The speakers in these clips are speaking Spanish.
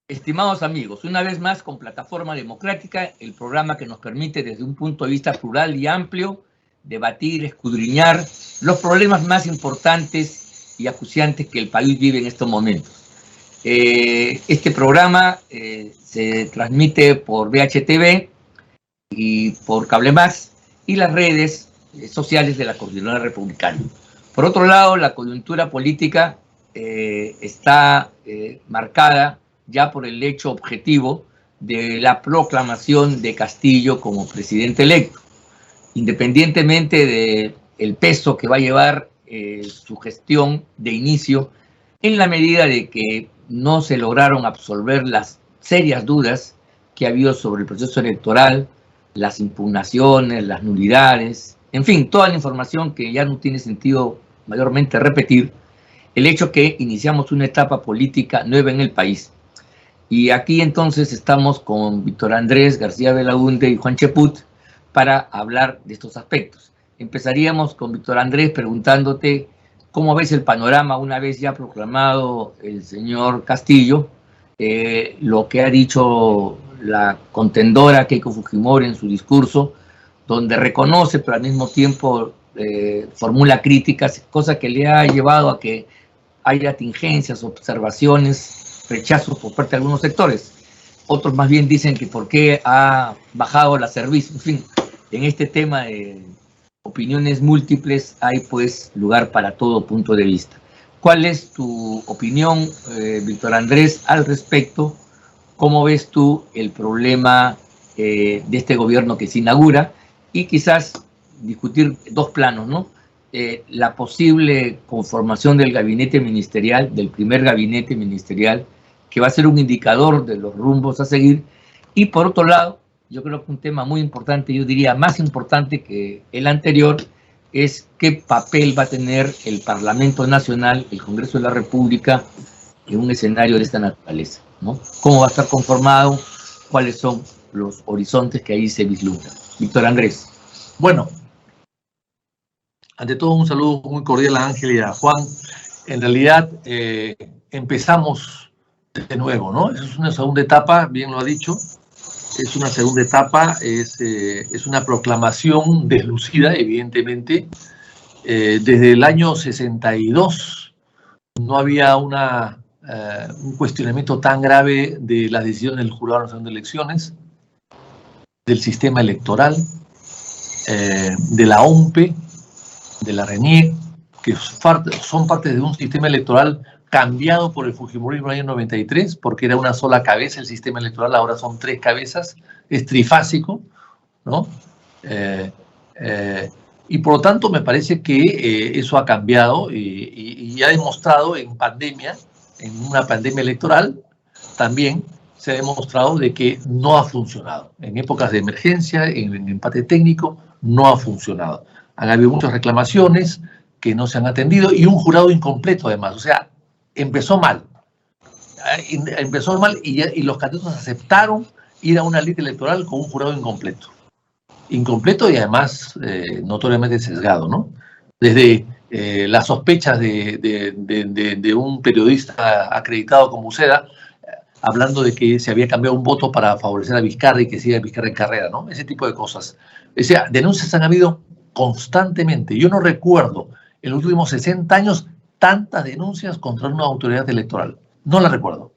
Estimados amigos, una vez más con Plataforma Democrática, el programa que nos permite desde un punto de vista plural y amplio debatir, escudriñar los problemas más importantes y acuciantes que el país vive en estos momentos. Este programa se transmite por VHTV y por Cable Más y las redes sociales de la Coordinadora Republicana. Por otro lado, la coyuntura política está marcada ya por el hecho objetivo de la proclamación de Castillo como presidente electo, independientemente del peso que va a llevar su gestión de inicio, en la medida de que no se lograron absolver las serias dudas que ha habido sobre el proceso electoral, las impugnaciones, las nulidades, en fin, toda la información que ya no tiene sentido mayormente repetir, el hecho que iniciamos una etapa política nueva en el país. Y aquí entonces estamos con Víctor Andrés García Belaúnde y Juan Cheput para hablar de estos aspectos. Empezaríamos con Víctor Andrés preguntándote cómo ves el panorama una vez ya proclamado el señor Castillo, lo que ha dicho la contendora Keiko Fujimori en su discurso, donde reconoce pero al mismo tiempo formula críticas, cosa que le ha llevado a que haya tingencias, observaciones, rechazos por parte de algunos sectores. Otros más bien dicen que por qué ha bajado la servicio. En fin, en este tema de opiniones múltiples hay pues lugar para todo punto de vista. ¿Cuál es tu opinión, Víctor Andrés, al respecto? ¿Cómo ves tú el problema de este gobierno que se inaugura? Y quizás discutir dos planos, ¿no? La posible conformación del gabinete ministerial, del primer gabinete ministerial, que va a ser un indicador de los rumbos a seguir. Y por otro lado, yo creo que un tema muy importante, yo diría más importante que el anterior, es qué papel va a tener el Parlamento Nacional, el Congreso de la República, en un escenario de esta naturaleza, ¿no? ¿Cómo va a estar conformado? ¿Cuáles son los horizontes que ahí se vislumbran? Víctor Andrés. Bueno, ante todo un saludo muy cordial a Ángel y a Juan. En realidad empezamos de nuevo, ¿no? Es una segunda etapa, bien lo ha dicho, es una segunda etapa, es una proclamación deslucida, evidentemente. Desde el año 62 no había un cuestionamiento tan grave de las decisiones del Jurado Nacional de Elecciones, del sistema electoral, de la OMPE, de la RENIEC, que son parte de un sistema electoral cambiado por el Fujimorismo en el año 93, porque era una sola cabeza el sistema electoral, ahora son 3 cabezas, es trifásico, ¿no? Y por lo tanto me parece que eso ha cambiado y ha demostrado en pandemia, en una pandemia electoral, también se ha demostrado de que no ha funcionado. En épocas de emergencia, en empate técnico, no ha funcionado. Han habido muchas reclamaciones que no se han atendido y un jurado incompleto además, o sea, empezó mal y los candidatos aceptaron ir a una lista electoral con un jurado incompleto y además notoriamente sesgado, ¿no? Desde las sospechas de un periodista acreditado como Uceda, hablando de que se había cambiado un voto para favorecer a Vizcarra y que siga Vizcarra en carrera, ¿no? Ese tipo de cosas. O sea, denuncias han habido constantemente. Yo no recuerdo en los últimos 60 años tantas denuncias contra una autoridad electoral. No la recuerdo.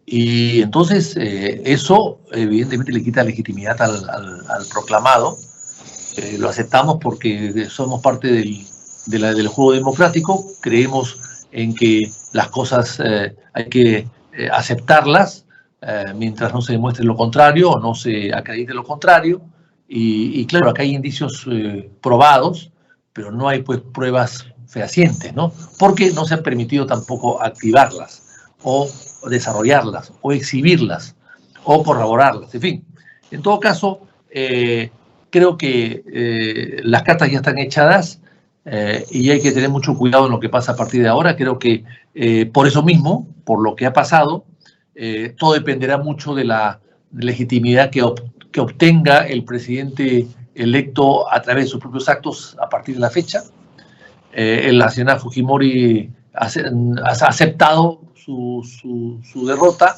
Y entonces eso evidentemente le quita legitimidad al proclamado. Lo aceptamos porque somos parte del juego democrático. Creemos en que las cosas hay que aceptarlas mientras no se demuestre lo contrario o no se acredite lo contrario. Y claro, acá hay indicios probados, pero no hay pues pruebas fehacientes, ¿no? Porque no se ha permitido tampoco activarlas o desarrollarlas o exhibirlas o corroborarlas, en fin. En todo caso, creo que las cartas ya están echadas y hay que tener mucho cuidado en lo que pasa a partir de ahora. Creo que por eso mismo, por lo que ha pasado, todo dependerá mucho de la legitimidad que obtenga el presidente electo a través de sus propios actos a partir de la fecha. La señora Fujimori aceptado su derrota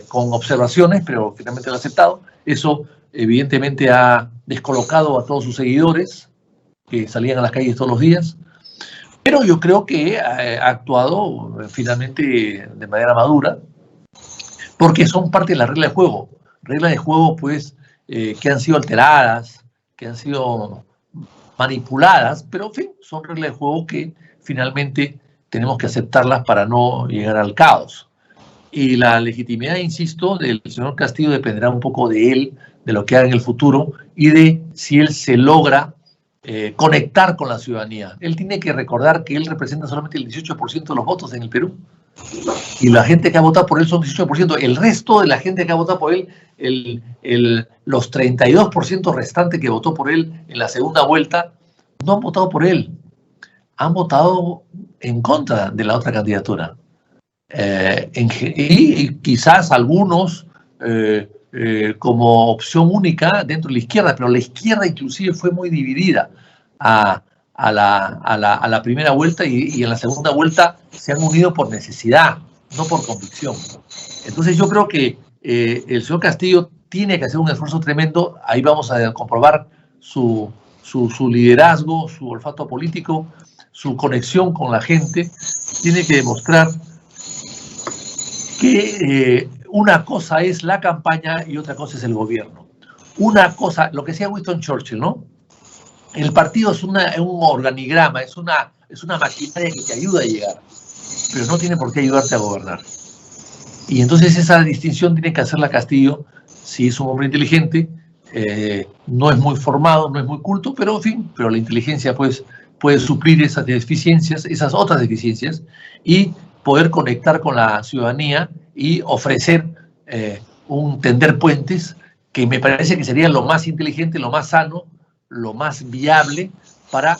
con observaciones, pero finalmente lo ha aceptado. Eso evidentemente ha descolocado a todos sus seguidores que salían a las calles todos los días, pero yo creo que ha actuado finalmente de manera madura, porque son parte de la regla de juego. Reglas de juego, pues, que han sido alteradas, que han sido manipuladas, pero en fin, son reglas de juego que finalmente tenemos que aceptarlas para no llegar al caos. Y la legitimidad, insisto, del señor Castillo dependerá un poco de él, de lo que haga en el futuro y de si él se logra conectar con la ciudadanía. Él tiene que recordar que él representa solamente el 18% de los votos en el Perú. Y la gente que ha votado por él son 18%. El resto de la gente que ha votado por él, los 32% restantes que votó por él en la segunda vuelta, no han votado por él. Han votado en contra de la otra candidatura. Y quizás algunos como opción única dentro de la izquierda, pero la izquierda inclusive fue muy dividida a la primera vuelta y en la segunda vuelta se han unido por necesidad, no por convicción. Entonces yo creo que el señor Castillo tiene que hacer un esfuerzo tremendo. Ahí vamos a comprobar su liderazgo, su olfato político, su conexión con la gente. Tiene que demostrar que una cosa es la campaña y otra cosa es el gobierno. Una cosa, lo que decía Winston Churchill, ¿no? El partido es un organigrama, es una maquinaria que te ayuda a llegar, pero no tiene por qué ayudarte a gobernar. Y entonces esa distinción tiene que hacerla Castillo, si es un hombre inteligente, no es muy formado, no es muy culto, pero en fin, pero la inteligencia pues puede suplir esas deficiencias, esas otras deficiencias, y poder conectar con la ciudadanía y ofrecer tender puentes, que me parece que sería lo más inteligente, lo más sano, lo más viable para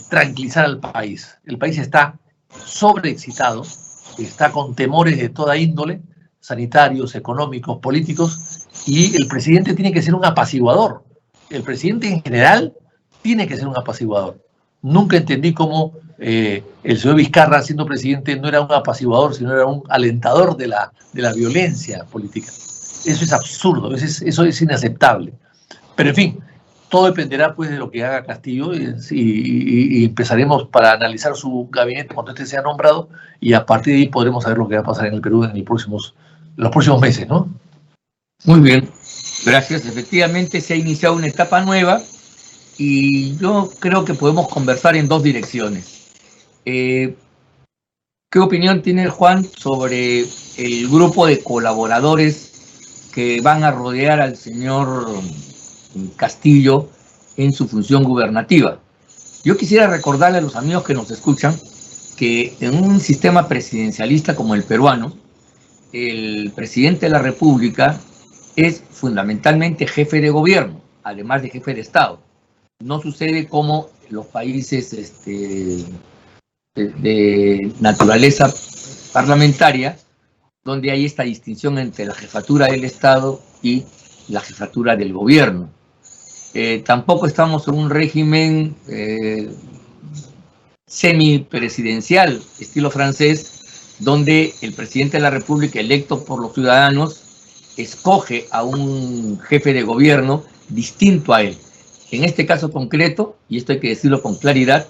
tranquilizar al país. El país está sobreexcitado, está con temores de toda índole, sanitarios, económicos, políticos, y el presidente tiene que ser un apaciguador. El presidente en general tiene que ser un apaciguador. Nunca entendí cómo el señor Vizcarra, siendo presidente, no era un apaciguador, sino era un alentador de la violencia política. Eso es absurdo, eso es inaceptable. Pero en fin, todo dependerá pues de lo que haga Castillo y empezaremos para analizar su gabinete cuando este sea nombrado, y a partir de ahí podremos saber lo que va a pasar en el Perú en los próximos meses, ¿no? Muy bien, gracias. Efectivamente se ha iniciado una etapa nueva y yo creo que podemos conversar en dos direcciones. ¿Qué opinión tiene Juan sobre el grupo de colaboradores que van a rodear al señor Castillo en su función gubernativa? Yo quisiera recordarle a los amigos que nos escuchan que en un sistema presidencialista como el peruano, el presidente de la República es fundamentalmente jefe de gobierno, además de jefe de Estado. No sucede como los países de naturaleza parlamentaria, donde hay esta distinción entre la jefatura del Estado y la jefatura del gobierno. Tampoco estamos en un régimen semipresidencial, estilo francés, donde el presidente de la República, electo por los ciudadanos, escoge a un jefe de gobierno distinto a él. En este caso concreto, y esto hay que decirlo con claridad,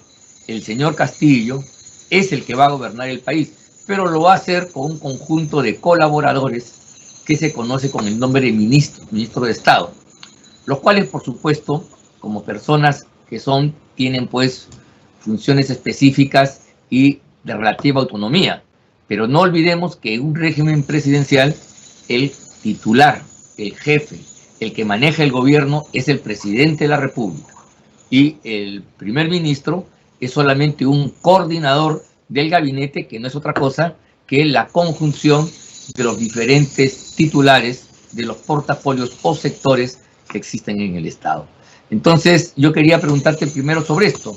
el señor Castillo es el que va a gobernar el país, pero lo va a hacer con un conjunto de colaboradores que se conoce con el nombre de ministro de Estado, los cuales, por supuesto, como personas que tienen pues funciones específicas y de relativa autonomía. Pero no olvidemos que en un régimen presidencial, el titular, el jefe, el que maneja el gobierno es el presidente de la República. Y el primer ministro es solamente un coordinador del gabinete, que no es otra cosa que la conjunción de los diferentes titulares de los portafolios o sectores que existen en el Estado. Entonces, yo quería preguntarte primero sobre esto.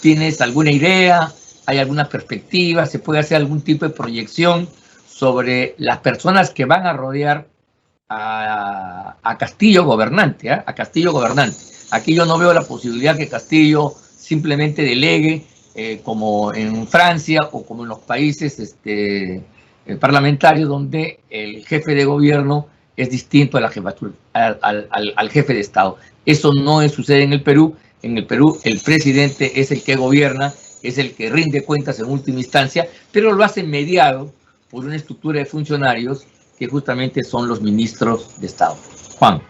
¿Tienes alguna idea? ¿Hay alguna perspectiva? ¿Se puede hacer algún tipo de proyección sobre las personas que van a rodear a Castillo gobernante, a Castillo gobernante? Aquí yo no veo la posibilidad que Castillo simplemente delegue como en Francia o como en los países parlamentarios, donde el jefe de gobierno es distinto a la jefatura, al jefe de Estado. Eso no sucede en el Perú. En el Perú el presidente es el que gobierna, es el que rinde cuentas en última instancia, pero lo hace mediado por una estructura de funcionarios que justamente son los ministros de Estado. Juan.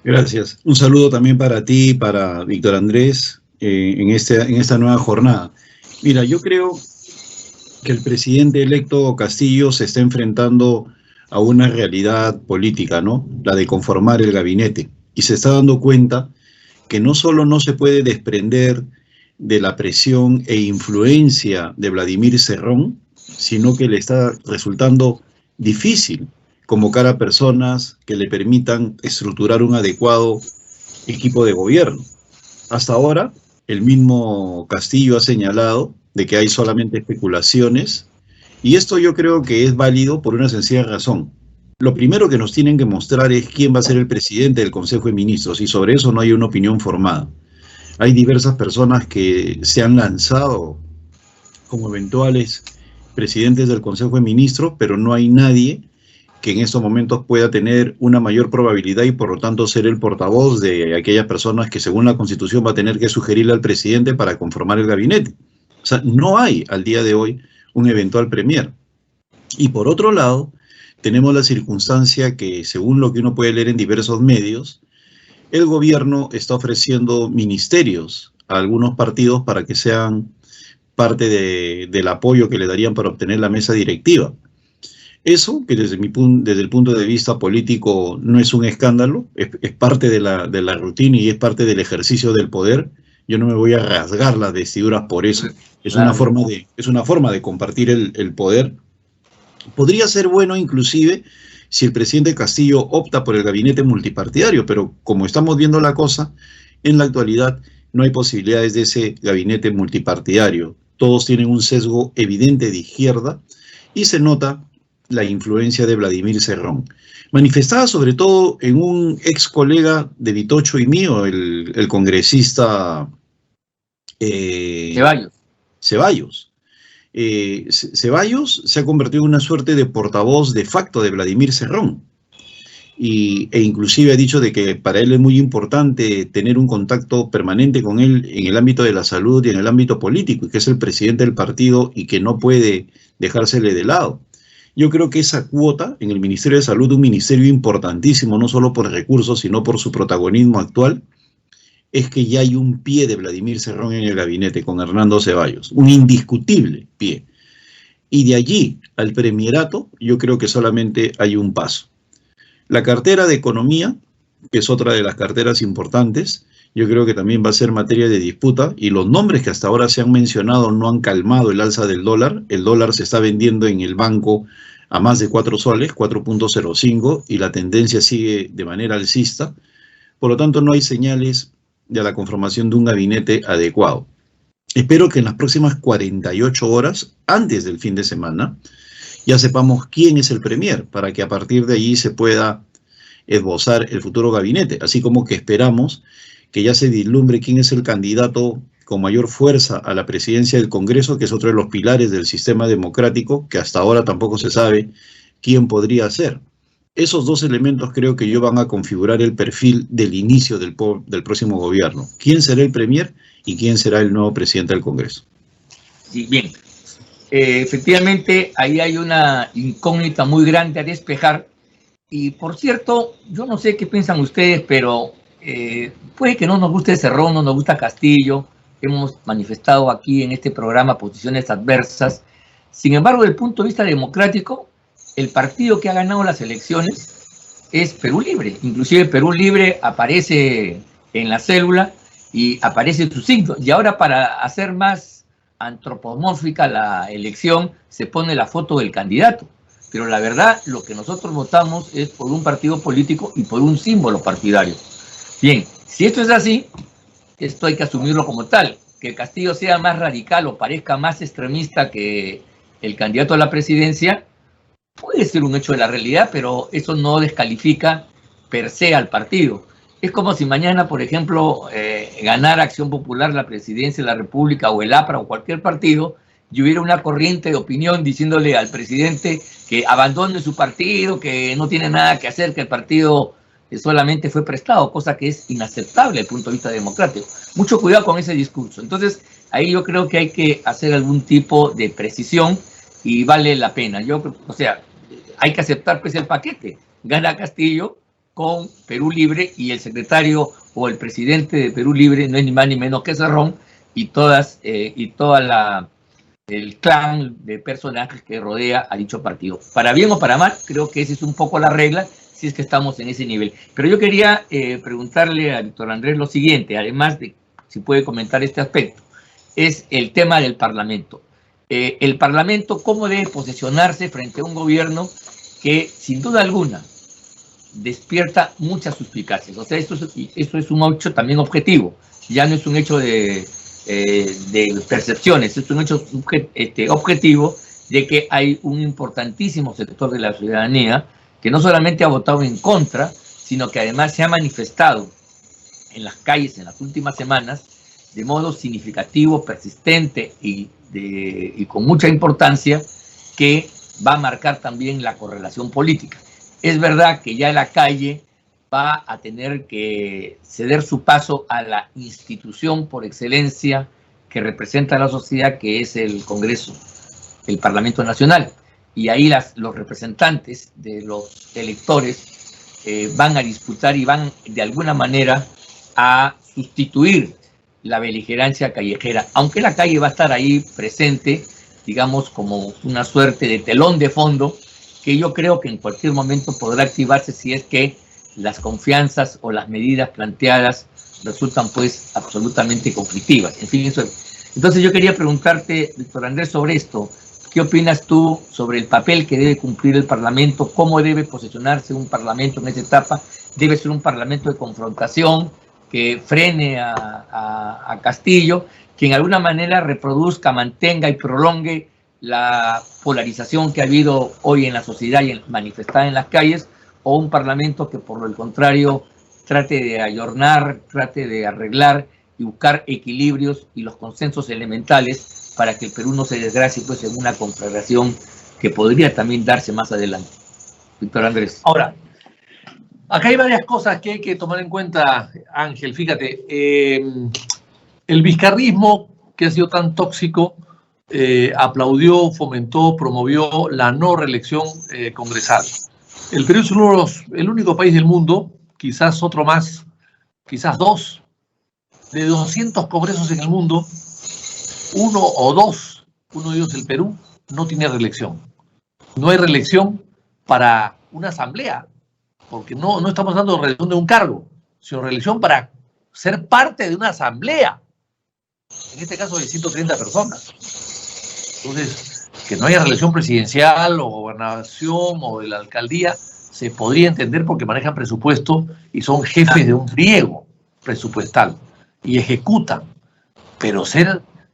Gracias. Un saludo también para ti, para Víctor Andrés, en esta nueva jornada. Mira, yo creo que el presidente electo Castillo se está enfrentando a una realidad política, ¿no? La de conformar el gabinete. Y se está dando cuenta que no solo no se puede desprender de la presión e influencia de Vladimir Cerrón, sino que le está resultando difícil convocar a personas que le permitan estructurar un adecuado equipo de gobierno. Hasta ahora, el mismo Castillo ha señalado de que hay solamente especulaciones, y esto yo creo que es válido por una sencilla razón. Lo primero que nos tienen que mostrar es quién va a ser el presidente del Consejo de Ministros, y sobre eso no hay una opinión formada. Hay diversas personas que se han lanzado como eventuales presidentes del Consejo de Ministros, pero no hay nadie que en estos momentos pueda tener una mayor probabilidad y por lo tanto ser el portavoz de aquellas personas que según la Constitución va a tener que sugerirle al presidente para conformar el gabinete. O sea, no hay al día de hoy un eventual premier. Y por otro lado, tenemos la circunstancia que, según lo que uno puede leer en diversos medios, el gobierno está ofreciendo ministerios a algunos partidos para que sean parte del apoyo que le darían para obtener la mesa directiva. Eso, que desde el punto de vista político no es un escándalo, es parte de la rutina y es parte del ejercicio del poder. Yo no me voy a rasgar las vestiduras por eso. Es una forma de compartir el poder. Podría ser bueno inclusive si el presidente Castillo opta por el gabinete multipartidario, pero como estamos viendo la cosa, en la actualidad no hay posibilidades de ese gabinete multipartidario. Todos tienen un sesgo evidente de izquierda y se nota la influencia de Vladimir Cerrón, manifestada sobre todo en un ex colega de Vitocho y mío, el congresista Ceballos. Ceballos se ha convertido en una suerte de portavoz de facto de Vladimir Cerrón, e inclusive ha dicho de que para él es muy importante tener un contacto permanente con él en el ámbito de la salud y en el ámbito político, y que es el presidente del partido y que no puede dejársele de lado. Yo creo que esa cuota en el Ministerio de Salud, un ministerio importantísimo, no solo por recursos, sino por su protagonismo actual, es que ya hay un pie de Vladimir Cerrón en el gabinete con Hernando Ceballos, un indiscutible pie. Y de allí al premierato, yo creo que solamente hay un paso. La cartera de Economía, que es otra de las carteras importantes, yo creo que también va a ser materia de disputa, y los nombres que hasta ahora se han mencionado no han calmado el alza del dólar. El dólar se está vendiendo en el banco a más de 4 soles, 4.05, y la tendencia sigue de manera alcista. Por lo tanto, no hay señales de la conformación de un gabinete adecuado. Espero que en las próximas 48 horas, antes del fin de semana, ya sepamos quién es el premier, para que a partir de allí se pueda esbozar el futuro gabinete, así como que esperamos que ya se vislumbre quién es el candidato con mayor fuerza a la presidencia del Congreso, que es otro de los pilares del sistema democrático, que hasta ahora tampoco se sabe quién podría ser. Esos dos elementos creo que yo van a configurar el perfil del inicio del próximo gobierno. ¿Quién será el premier y quién será el nuevo presidente del Congreso? Sí, bien. Efectivamente, ahí hay una incógnita muy grande a despejar. Y, por cierto, yo no sé qué piensan ustedes, pero puede que no nos guste Cerrón, no nos gusta Castillo. Hemos manifestado aquí en este programa posiciones adversas. Sin embargo, desde el punto de vista democrático, el partido que ha ganado las elecciones es Perú Libre. Inclusive Perú Libre aparece en la célula y aparece su signo. Y ahora, para hacer más antropomórfica la elección, se pone la foto del candidato. Pero la verdad, lo que nosotros votamos es por un partido político y por un símbolo partidario. Bien, si esto es así, esto hay que asumirlo como tal. Que Castillo sea más radical o parezca más extremista que el candidato a la presidencia puede ser un hecho de la realidad, pero eso no descalifica per se al partido. Es como si mañana, por ejemplo, ganara Acción Popular la presidencia de la República o el APRA o cualquier partido y hubiera una corriente de opinión diciéndole al presidente que abandone su partido, que no tiene nada que hacer, que el partido solamente fue prestado, cosa que es inaceptable desde el punto de vista democrático. Mucho cuidado con ese discurso. Entonces, ahí yo creo que hay que hacer algún tipo de precisión y vale la pena. O sea, hay que aceptar pues el paquete. Gana Castillo con Perú Libre y el secretario o el presidente de Perú Libre no es ni más ni menos que Cerrón y toda el clan de personajes que rodea a dicho partido. Para bien o para mal, creo que esa es un poco la regla si es que estamos en ese nivel. Pero yo quería preguntarle a Víctor Andrés lo siguiente, además de si puede comentar este aspecto, es el tema del Parlamento. El Parlamento, ¿cómo debe posicionarse frente a un gobierno que, sin duda alguna, despierta muchas suspicacias? O sea, esto es un hecho también objetivo, ya no es un hecho de percepciones, es un hecho objetivo de que hay un importantísimo sector de la ciudadanía que no solamente ha votado en contra, sino que además se ha manifestado en las calles en las últimas semanas de modo significativo, persistente y con mucha importancia, que va a marcar también la correlación política. Es verdad que ya la calle va a tener que ceder su paso a la institución por excelencia que representa a la sociedad, que es el Congreso, el Parlamento Nacional. Y ahí los representantes de los electores van a disputar y van de alguna manera a sustituir la beligerancia callejera, aunque la calle va a estar ahí presente, digamos, como una suerte de telón de fondo, que yo creo que en cualquier momento podrá activarse si es que las confianzas o las medidas planteadas resultan pues absolutamente conflictivas. En fin, eso es. Entonces yo quería preguntarte, Víctor Andrés, sobre esto. ¿Qué opinas tú sobre el papel que debe cumplir el Parlamento? ¿Cómo debe posicionarse un Parlamento en esa etapa? ¿Debe ser un Parlamento de confrontación que frene a Castillo, que en alguna manera reproduzca, mantenga y prolongue la polarización que ha habido hoy en la sociedad y manifestada en las calles, o un Parlamento que por el contrario trate de ayornar, trate de arreglar y buscar equilibrios y los consensos elementales para que el Perú no se desgracie pues en una conflagración que podría también darse más adelante? Víctor Andrés. Ahora, acá hay varias cosas que hay que tomar en cuenta, Ángel. Fíjate, el vizcarrismo, que ha sido tan tóxico, aplaudió, fomentó, promovió la no reelección congresal. El Perú es el único país del mundo, quizás otro más, quizás dos, de 200 congresos en el mundo, uno o dos, uno de ellos el Perú, no tiene reelección. No hay reelección para una asamblea, porque no estamos dando reelección de un cargo, sino reelección para ser parte de una asamblea, en este caso de 130 personas. Entonces, que no haya reelección presidencial o gobernación o de la alcaldía, se podría entender porque manejan presupuesto y son jefes de un pliego presupuestal y ejecutan, pero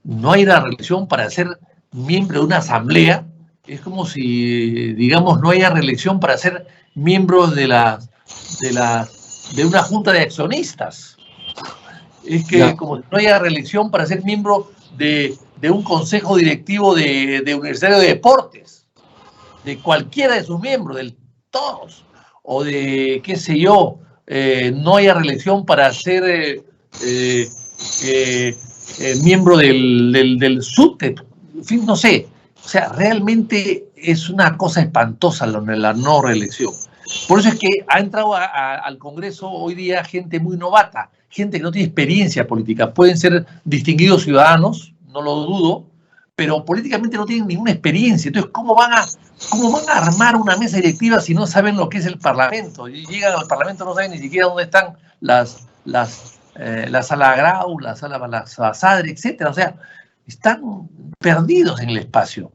no hay la reelección para ser miembro de una asamblea. Es como si, digamos, no haya reelección para ser miembro de una junta de accionistas. Es que como si no haya reelección para ser miembro de un consejo directivo de Universitario de Deportes, de cualquiera de sus miembros, de todos, o de, qué sé yo, no haya reelección para ser miembro del SUTEP, en fin, no sé. O sea, realmente es una cosa espantosa la no reelección. Por eso es que ha entrado al Congreso hoy día gente muy novata, gente que no tiene experiencia política. Pueden ser distinguidos ciudadanos, no lo dudo, pero políticamente no tienen ninguna experiencia. Entonces, ¿cómo van a armar una mesa directiva si no saben lo que es el Parlamento? Y llegan al Parlamento, no saben ni siquiera dónde están la sala Grau, la sala Basadre, etc. O sea, están perdidos en el espacio.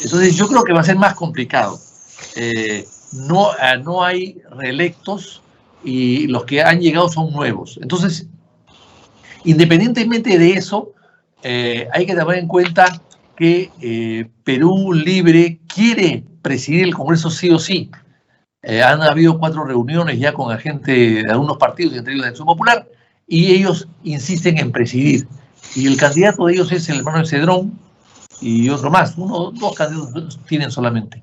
Entonces, yo creo que va a ser más complicado. No hay reelectos y los que han llegado son nuevos. Entonces, independientemente de eso, hay que tener en cuenta que Perú Libre quiere presidir el Congreso sí o sí. Han habido 4 reuniones ya con gente de algunos partidos, entre ellos de Acción Popular, y ellos insisten en presidir. Y el candidato de ellos es el hermano de Cedrón y otro más. 2 candidatos tienen solamente.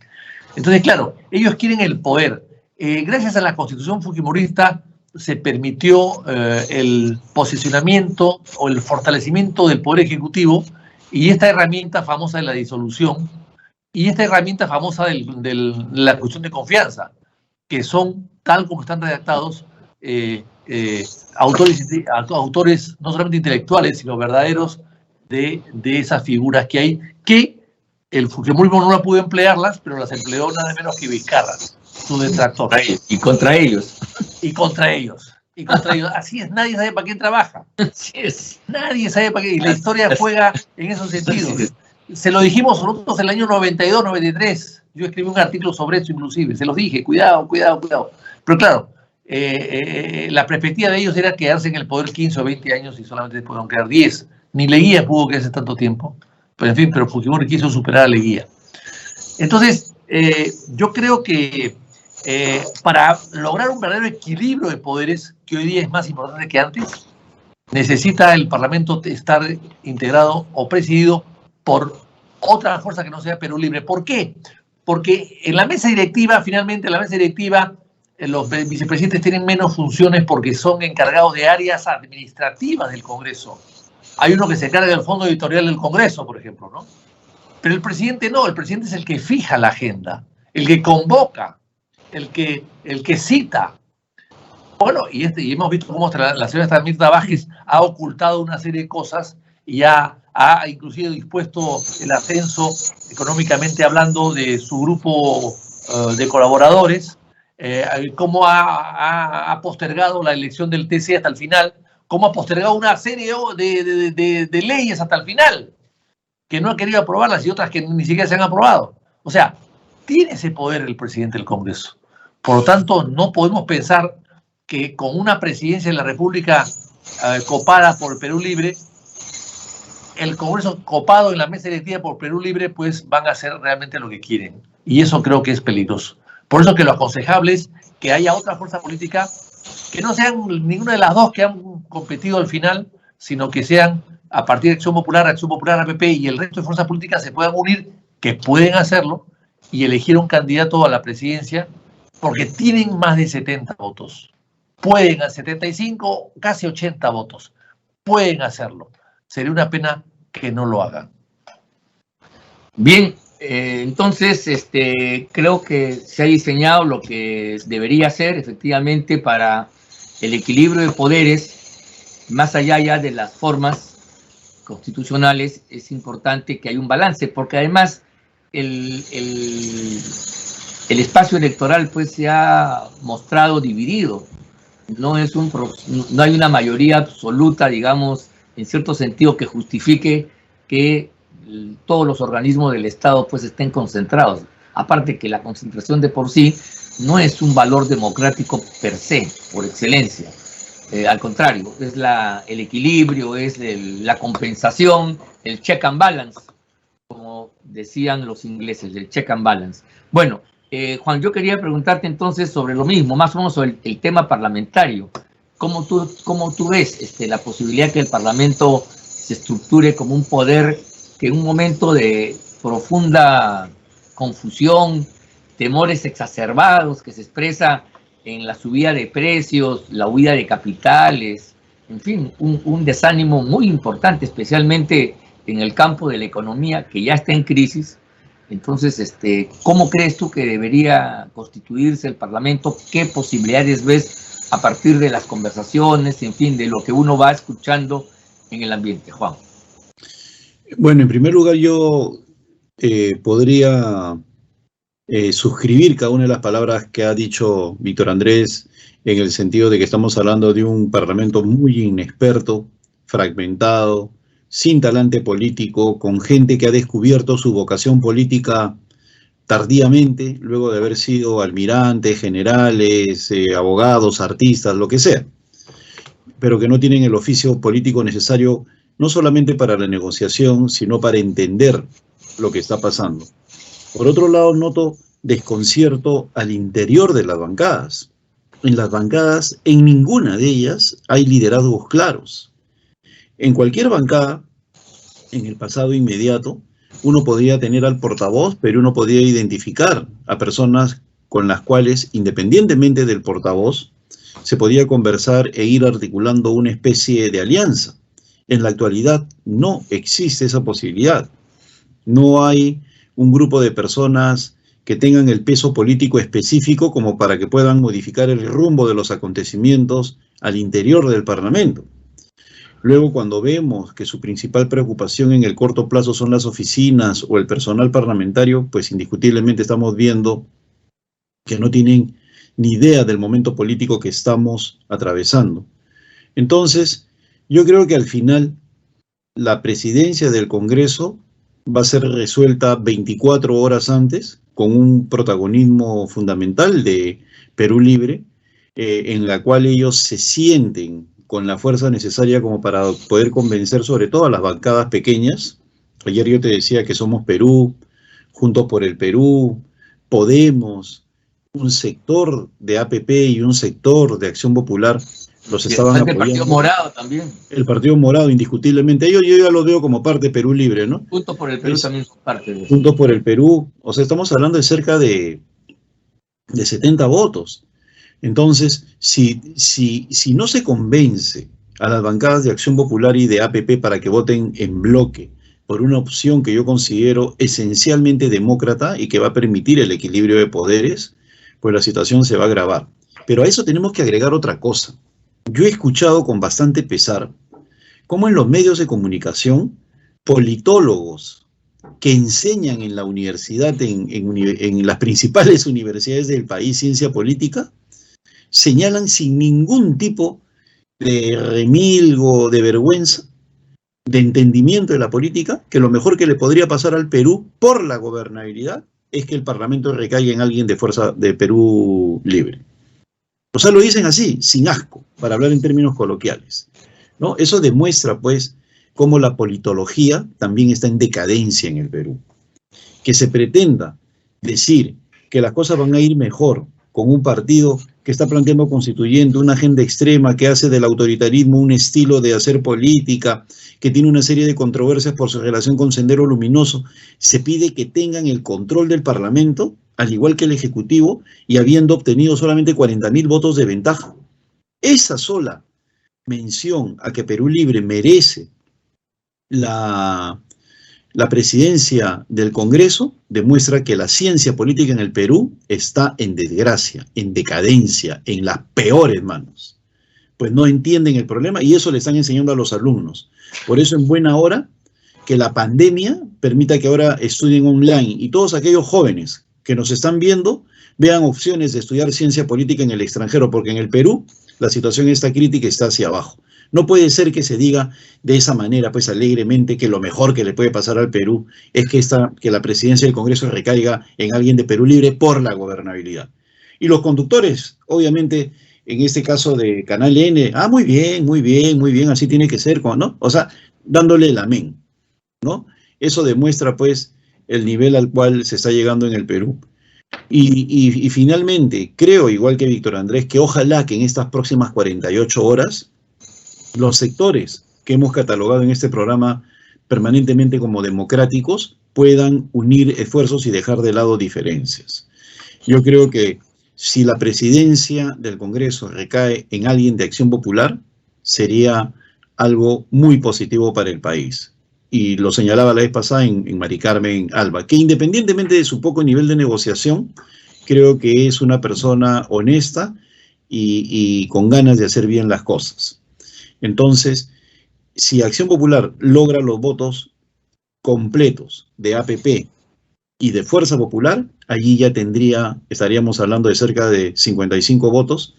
Entonces, claro, ellos quieren el poder. Gracias a la Constitución fujimorista se permitió el posicionamiento o el fortalecimiento del Poder Ejecutivo y esta herramienta famosa de la disolución y esta herramienta famosa de la cuestión de confianza, que son, tal como están redactados, autores no solamente intelectuales, sino verdaderos de esas figuras que hay, que el fujimorismo no la pudo emplearlas, pero las empleó nada menos que Vizcarra, su detractor. Y contra ellos. Y contra ellos. Y contra ellos. Así es, nadie sabe para quién trabaja. Así es. Nadie sabe para qué. Y la historia juega en esos sentidos. Se lo dijimos nosotros en el año 92, 93. Yo escribí un artículo sobre eso inclusive. Se los dije, cuidado, cuidado, cuidado. Pero claro, la perspectiva de ellos era quedarse en el poder 15 o 20 años y solamente pudieron quedar 10. Ni Leguía pudo quedarse tanto tiempo. Pero en fin, pero Fujimori quiso superar a Leguía. Entonces, yo creo que para lograr un verdadero equilibrio de poderes, que hoy día es más importante que antes, necesita el Parlamento estar integrado o presidido por otra fuerza que no sea Perú Libre. ¿Por qué? Porque en la mesa directiva, finalmente, en la mesa directiva, los vicepresidentes tienen menos funciones porque son encargados de áreas administrativas del Congreso. Hay uno que se encarga del fondo editorial del Congreso, por ejemplo, ¿no? Pero el presidente no, el presidente es el que fija la agenda, el que convoca, el que cita. Bueno, y hemos visto cómo la señora Mirta Vázquez ha ocultado una serie de cosas y ha inclusive dispuesto el ascenso, económicamente hablando, de su grupo de colaboradores, cómo ha postergado la elección del TC hasta el final, cómo ha postergado una serie de leyes hasta el final, que no ha querido aprobarlas y otras que ni siquiera se han aprobado. O sea, tiene ese poder el presidente del Congreso. Por lo tanto, no podemos pensar que con una presidencia de la República copada por Perú Libre, el Congreso copado en la mesa directiva por Perú Libre, pues van a hacer realmente lo que quieren. Y eso creo que es peligroso. Por eso que lo aconsejable es que haya otra fuerza política, que no sean ninguna de las dos que han competido al final, sino que sean, a partir de Acción Popular, APP y el resto de fuerzas políticas se puedan unir, que pueden hacerlo, y elegir un candidato a la presidencia, porque tienen más de 70 votos. Pueden a 75, casi 80 votos. Pueden hacerlo. Sería una pena que no lo hagan. Bien, entonces creo que se ha diseñado lo que debería ser efectivamente para el equilibrio de poderes, más allá ya de las formas constitucionales. Es importante que haya un balance, porque además el espacio electoral pues se ha mostrado dividido. No hay una mayoría absoluta, digamos, en cierto sentido, que justifique que todos los organismos del Estado pues estén concentrados. Aparte que la concentración de por sí no es un valor democrático per se, por excelencia. Al contrario, es el equilibrio, es la compensación, el check and balance, como decían los ingleses, el check and balance. Bueno, Juan, yo quería preguntarte entonces sobre lo mismo, más o menos sobre el tema parlamentario. ¿Cómo tú ves la posibilidad que el Parlamento se estructure como un poder que en un momento de profunda confusión, temores exacerbados que se expresa en la subida de precios, la huida de capitales, en fin, un desánimo muy importante, especialmente en el campo de la economía, que ya está en crisis? Entonces, ¿cómo crees tú que debería constituirse el Parlamento? ¿Qué posibilidades ves a partir de las conversaciones, en fin, de lo que uno va escuchando en el ambiente? Juan. Bueno, en primer lugar yo podría suscribir cada una de las palabras que ha dicho Víctor Andrés, en el sentido de que estamos hablando de un Parlamento muy inexperto, fragmentado, sin talante político, con gente que ha descubierto su vocación política tardíamente, luego de haber sido almirantes, generales, abogados, artistas, lo que sea, pero que no tienen el oficio político necesario no solamente para la negociación, sino para entender lo que está pasando. Por otro lado, noto desconcierto al interior de las bancadas. En las bancadas, en ninguna de ellas hay liderazgos claros. En cualquier bancada, en el pasado inmediato, uno podría tener al portavoz, pero uno podría identificar a personas con las cuales, independientemente del portavoz, se podía conversar e ir articulando una especie de alianza. En la actualidad no existe esa posibilidad. No hay un grupo de personas que tengan el peso político específico como para que puedan modificar el rumbo de los acontecimientos al interior del Parlamento. Luego, cuando vemos que su principal preocupación en el corto plazo son las oficinas o el personal parlamentario, pues indiscutiblemente estamos viendo que no tienen ni idea del momento político que estamos atravesando. Entonces, yo creo que al final la presidencia del Congreso va a ser resuelta 24 horas antes, con un protagonismo fundamental de Perú Libre, en la cual ellos se sienten con la fuerza necesaria como para poder convencer sobre todo a las bancadas pequeñas. Ayer yo te decía que somos Perú, Juntos por el Perú, Podemos, un sector de APP y un sector de Acción Popular los estaban apoyando. El Partido Morado también. El Partido Morado, indiscutiblemente. Yo ya lo veo como parte de Perú Libre, ¿no? Juntos por el Perú también son parte de eso. Juntos por el Perú. O sea, estamos hablando de cerca de 70 votos. Entonces, si no se convence a las bancadas de Acción Popular y de APP para que voten en bloque por una opción que yo considero esencialmente demócrata y que va a permitir el equilibrio de poderes, pues la situación se va a agravar. Pero a eso tenemos que agregar otra cosa. Yo he escuchado con bastante pesar cómo en los medios de comunicación, politólogos que enseñan en la universidad, en las principales universidades del país, ciencia política, señalan sin ningún tipo de remilgo, de vergüenza, de entendimiento de la política, que lo mejor que le podría pasar al Perú por la gobernabilidad es que el Parlamento recaiga en alguien de fuerza de Perú Libre. O sea, lo dicen así, sin asco, para hablar en términos coloquiales, ¿no? Eso demuestra, pues, cómo la politología también está en decadencia en el Perú. Que se pretenda decir que las cosas van a ir mejor con un partido que está planteando constituyente, una agenda extrema que hace del autoritarismo un estilo de hacer política, que tiene una serie de controversias por su relación con Sendero Luminoso, se pide que tengan el control del Parlamento, al igual que el Ejecutivo, y habiendo obtenido solamente 40.000 votos de ventaja. Esa sola mención a que Perú Libre merece la presidencia del Congreso demuestra que la ciencia política en el Perú está en desgracia, en decadencia, en las peores manos. Pues no entienden el problema y eso le están enseñando a los alumnos. Por eso en buena hora que la pandemia permita que ahora estudien online y todos aquellos jóvenes que nos están viendo vean opciones de estudiar ciencia política en el extranjero, porque en el Perú la situación está crítica y está hacia abajo. No puede ser que se diga de esa manera, pues alegremente, que lo mejor que le puede pasar al Perú es que la presidencia del Congreso recaiga en alguien de Perú Libre por la gobernabilidad. Y los conductores, obviamente, en este caso de Canal N, muy bien, muy bien, muy bien, así tiene que ser, ¿no? O sea, dándole el amén, ¿no? Eso demuestra, pues, el nivel al cual se está llegando en el Perú. Y finalmente, creo, igual que Víctor Andrés, que ojalá que en estas próximas 48 horas los sectores que hemos catalogado en este programa permanentemente como democráticos puedan unir esfuerzos y dejar de lado diferencias. Yo creo que si la presidencia del Congreso recae en alguien de Acción Popular, sería algo muy positivo para el país. Y lo señalaba la vez pasada en Mari Carmen Alba, que independientemente de su poco nivel de negociación, creo que es una persona honesta y con ganas de hacer bien las cosas. Entonces, si Acción Popular logra los votos completos de APP y de Fuerza Popular, allí ya estaríamos hablando de cerca de 55 votos,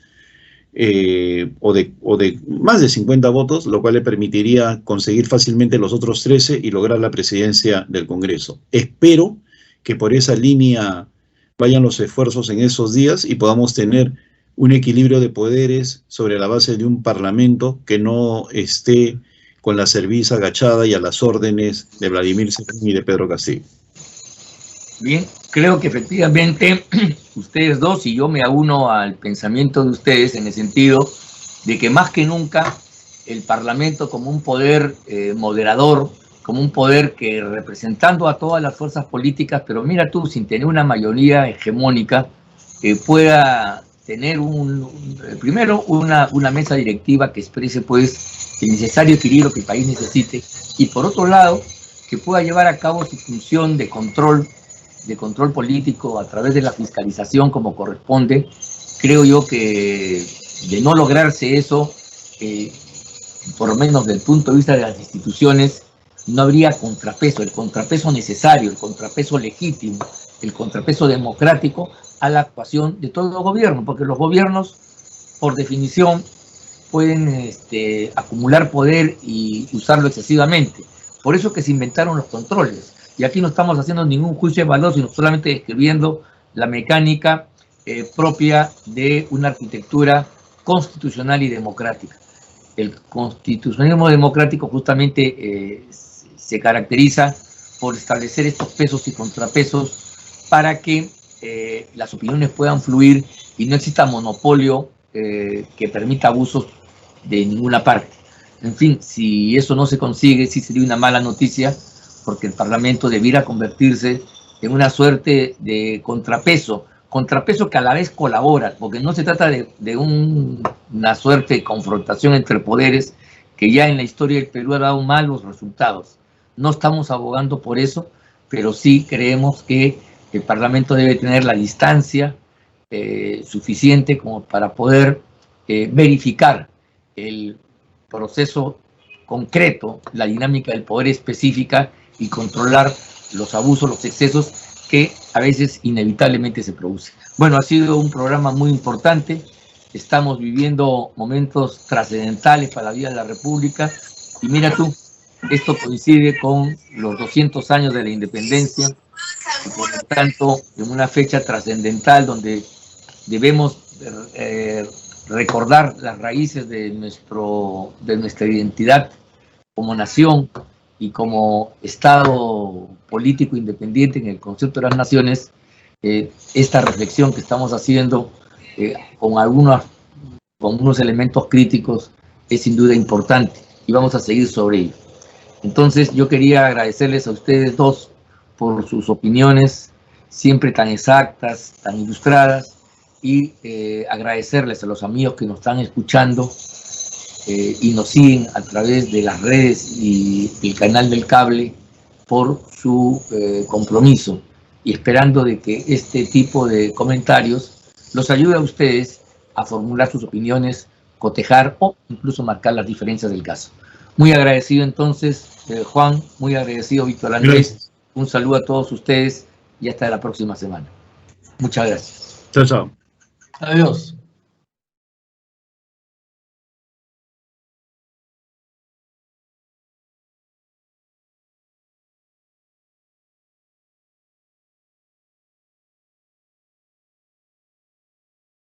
o de más de 50 votos, lo cual le permitiría conseguir fácilmente los otros 13 y lograr la presidencia del Congreso. Espero que por esa línea vayan los esfuerzos en esos días y podamos tener un equilibrio de poderes sobre la base de un parlamento que no esté con la cerviz agachada y a las órdenes de Vladimir Serrón y de Pedro Castillo. Bien, creo que efectivamente ustedes dos y yo me auno al pensamiento de ustedes en el sentido de que más que nunca el Parlamento como un poder moderador, como un poder que representando a todas las fuerzas políticas, pero mira tú, sin tener una mayoría hegemónica, pueda tener primero una mesa directiva que exprese pues el necesario equilibrio que el país necesite, y por otro lado, que pueda llevar a cabo su función de control político a través de la fiscalización como corresponde. Creo yo que de no lograrse eso, por lo menos desde el punto de vista de las instituciones, no habría contrapeso, el contrapeso necesario, el contrapeso legítimo, el contrapeso democrático a la actuación de todos los gobiernos, porque los gobiernos, por definición, pueden acumular poder y usarlo excesivamente. Por eso que se inventaron los controles. Y aquí no estamos haciendo ningún juicio de valor, sino solamente describiendo la mecánica propia de una arquitectura constitucional y democrática. El constitucionalismo democrático justamente se caracteriza por establecer estos pesos y contrapesos para que las opiniones puedan fluir y no exista monopolio que permita abusos de ninguna parte. En fin, si eso no se consigue, sí sería una mala noticia, porque el Parlamento debiera convertirse en una suerte de contrapeso que a la vez colabora, porque no se trata de una suerte de confrontación entre poderes que ya en la historia del Perú ha dado malos resultados. No estamos abogando por eso, pero sí creemos que el Parlamento debe tener la distancia suficiente como para poder verificar el proceso concreto, la dinámica del poder específica y controlar los abusos, los excesos que a veces inevitablemente se producen. Bueno, ha sido un programa muy importante. Estamos viviendo momentos trascendentales para la vida de la República. Y mira tú, esto coincide con los 200 años de la independencia y por lo tanto en una fecha trascendental donde debemos recordar las raíces de nuestra identidad como nación y como Estado político independiente en el concepto de las naciones. Esta reflexión que estamos haciendo con unos elementos críticos es sin duda importante y vamos a seguir sobre ello. Entonces yo quería agradecerles a ustedes dos por sus opiniones siempre tan exactas, tan ilustradas, y agradecerles a los amigos que nos están escuchando y nos siguen a través de las redes y el canal del cable por su compromiso, y esperando de que este tipo de comentarios los ayude a ustedes a formular sus opiniones, cotejar o incluso marcar las diferencias del caso. Muy agradecido entonces, Juan, muy agradecido, Víctor Andrés. Gracias. Un saludo a todos ustedes y hasta la próxima semana. Muchas gracias. Chao, chao. Adiós.